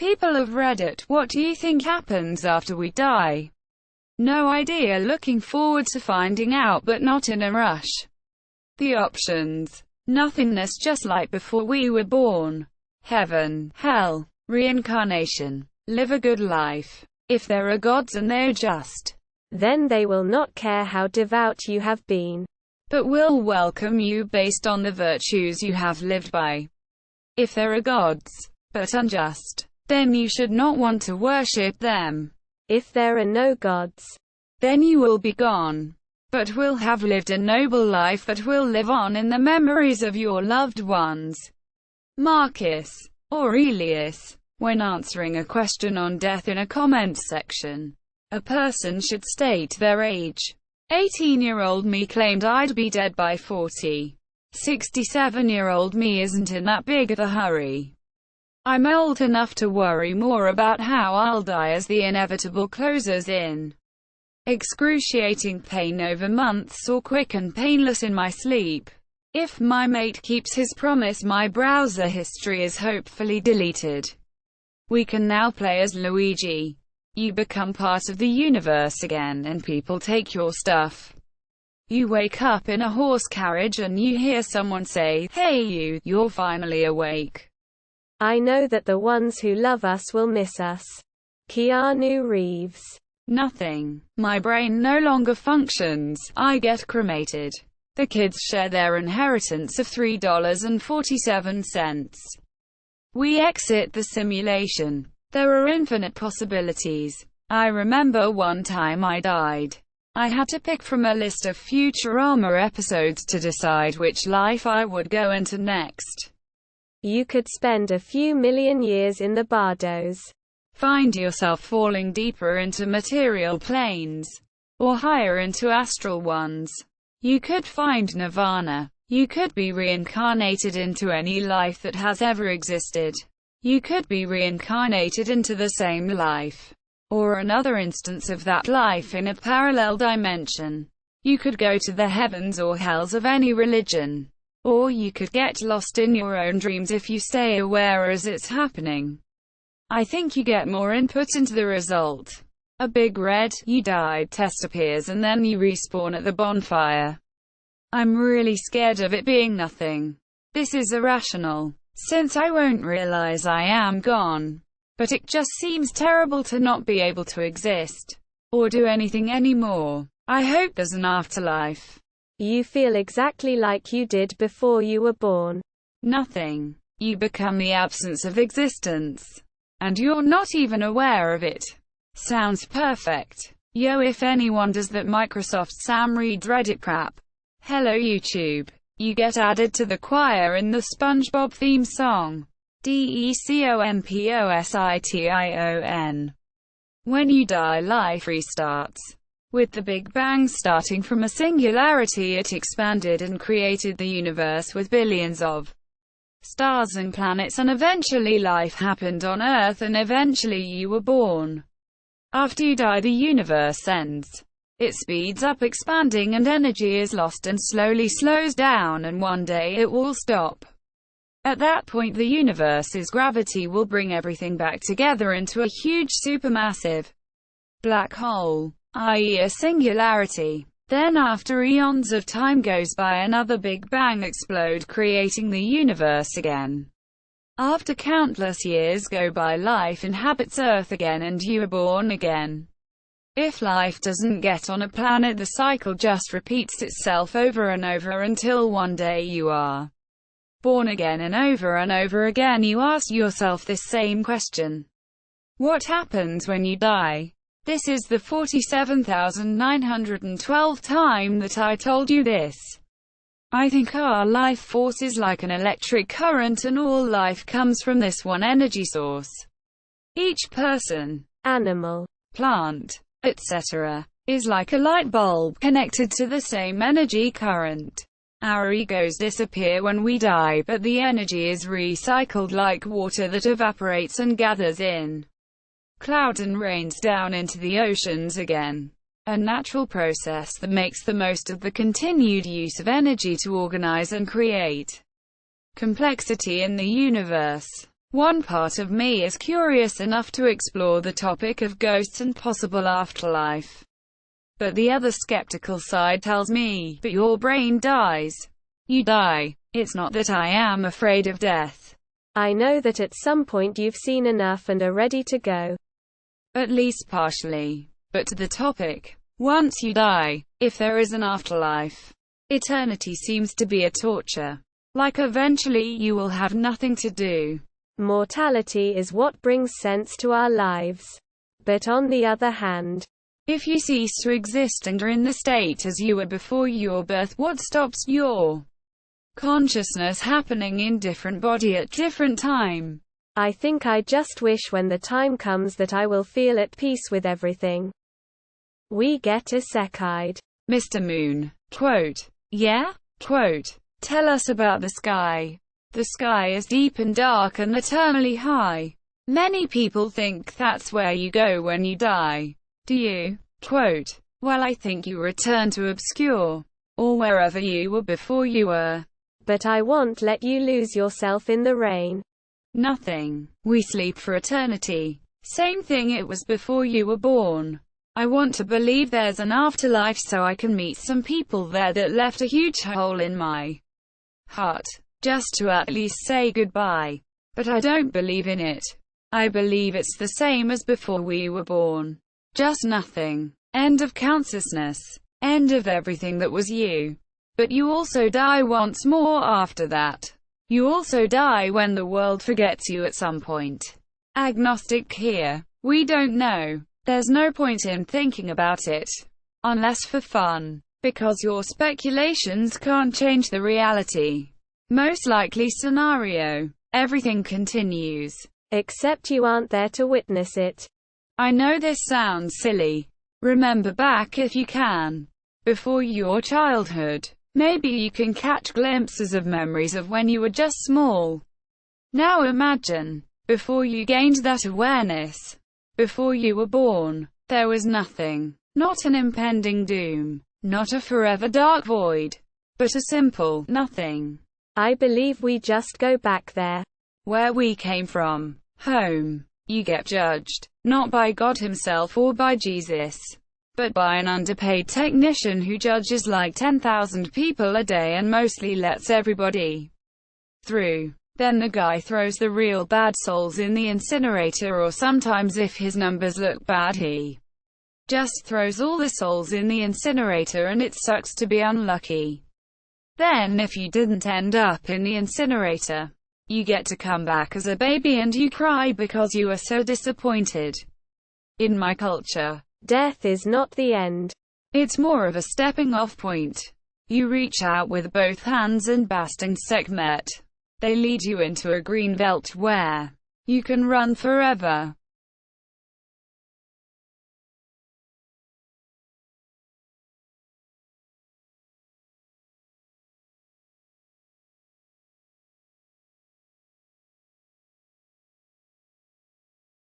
People of Reddit, what do you think happens after we die? No idea, looking forward to finding out but not in a rush. The options: nothingness just like before we were born. Heaven, hell, reincarnation. Live a good life. If there are gods and they're just, then they will not care how devout you have been, but will welcome you based on the virtues you have lived by. If there are gods, but unjust, then you should not want to worship them. If there are no gods, then you will be gone, but will have lived a noble life that will live on in the memories of your loved ones. Marcus Aurelius. When answering a question on death in a comments section, a person should state their age. 18-year-old me claimed I'd be dead by 40. 67-year-old me isn't in that big of a hurry. I'm old enough to worry more about how I'll die as the inevitable closes in. Excruciating pain over months or quick and painless in my sleep. If my mate keeps his promise, my browser history is hopefully deleted. We can now play as Luigi. You become part of the universe again and people take your stuff. You wake up in a horse carriage and you hear someone say, "Hey you're finally awake. I know that the ones who love us will miss us." Keanu Reeves. Nothing. My brain no longer functions. I get cremated. The kids share their inheritance of $3.47. We exit the simulation. There are infinite possibilities. I remember one time I died. I had to pick from a list of Futurama episodes to decide which life I would go into next. You could spend a few million years in the bardos. Find yourself falling deeper into material planes, or higher into astral ones. You could find nirvana. You could be reincarnated into any life that has ever existed. You could be reincarnated into the same life, or another instance of that life in a parallel dimension. You could go to the heavens or hells of any religion. Or you could get lost in your own dreams if you stay aware as it's happening. I think you get more input into the result. A big red, "you died" test appears and then you respawn at the bonfire. I'm really scared of it being nothing. This is irrational, since I won't realize I am gone. But it just seems terrible to not be able to exist, or do anything anymore. I hope there's an afterlife. You feel exactly like you did before you were born. Nothing. You become the absence of existence. And you're not even aware of it. Sounds perfect. Yo, if anyone does that Microsoft Sam Reed Reddit crap. Hello YouTube. You get added to the choir in the SpongeBob theme song. DECOMPOSITION. When you die, life restarts. With the Big Bang starting from a singularity, it expanded and created the universe with billions of stars and planets, and eventually life happened on Earth, and eventually you were born. After you die, the universe ends. It speeds up expanding and energy is lost and slowly slows down, and one day it will stop. At that point the universe's gravity will bring everything back together into a huge supermassive black hole, i.e. a singularity. Then after eons of time goes by, another Big Bang explode, creating the universe again. After countless years go by, life inhabits Earth again and you are born again. If life doesn't get on a planet, the cycle just repeats itself over and over until one day you are born again, and over again you ask yourself this same question. What happens when you die? This is the 47,912th time that I told you this. I think our life force is like an electric current and all life comes from this one energy source. Each person, animal, plant, etc., is like a light bulb connected to the same energy current. Our egos disappear when we die, but the energy is recycled like water that evaporates and gathers in cloud and rains down into the oceans again. A natural process that makes the most of the continued use of energy to organize and create complexity in the universe. One part of me is curious enough to explore the topic of ghosts and possible afterlife. But the other skeptical side tells me, but your brain dies. You die. It's not that I am afraid of death. I know that at some point you've seen enough and are ready to go. At least partially. But to the topic. Once you die, if there is an afterlife, eternity seems to be a torture. Like eventually you will have nothing to do. Mortality is what brings sense to our lives. But on the other hand, if you cease to exist and are in the state as you were before your birth, what stops your consciousness happening in different body at different time? I think I just wish when the time comes that I will feel at peace with everything. We get isekai. Mr. Moon. Quote. Yeah? Quote. Tell us about the sky. The sky is deep and dark and eternally high. Many people think that's where you go when you die. Do you? Quote. Well, I think you return to obscure, or wherever you were before you were. But I won't let you lose yourself in the rain. Nothing. We sleep for eternity. Same thing it was before you were born. I want to believe there's an afterlife so I can meet some people there that left a huge hole in my heart, just to at least say goodbye. But I don't believe in it. I believe it's the same as before we were born. Just nothing. End of consciousness. End of everything that was you. But you also die once more after that. You also die when the world forgets you at some point. Agnostic here. We don't know. There's no point in thinking about it. Unless for fun. Because your speculations can't change the reality. Most likely scenario. Everything continues. Except you aren't there to witness it. I know this sounds silly. Remember back if you can. Before your childhood. Maybe you can catch glimpses of memories of when you were just small. Now imagine. Before you gained that awareness. Before you were born, there was nothing. Not an impending doom. Not a forever dark void. But a simple nothing. I believe we just go back there. Where we came from. Home. You get judged. Not by God himself or by Jesus. But by an underpaid technician who judges like 10,000 people a day and mostly lets everybody through. Then the guy throws the real bad souls in the incinerator, or sometimes if his numbers look bad he just throws all the souls in the incinerator, and it sucks to be unlucky. Then if you didn't end up in the incinerator, you get to come back as a baby and you cry because you are so disappointed. In my culture, death is not the end. It's more of a stepping off point. You reach out with both hands and Basting Sekhmet. They lead you into a green belt where you can run forever.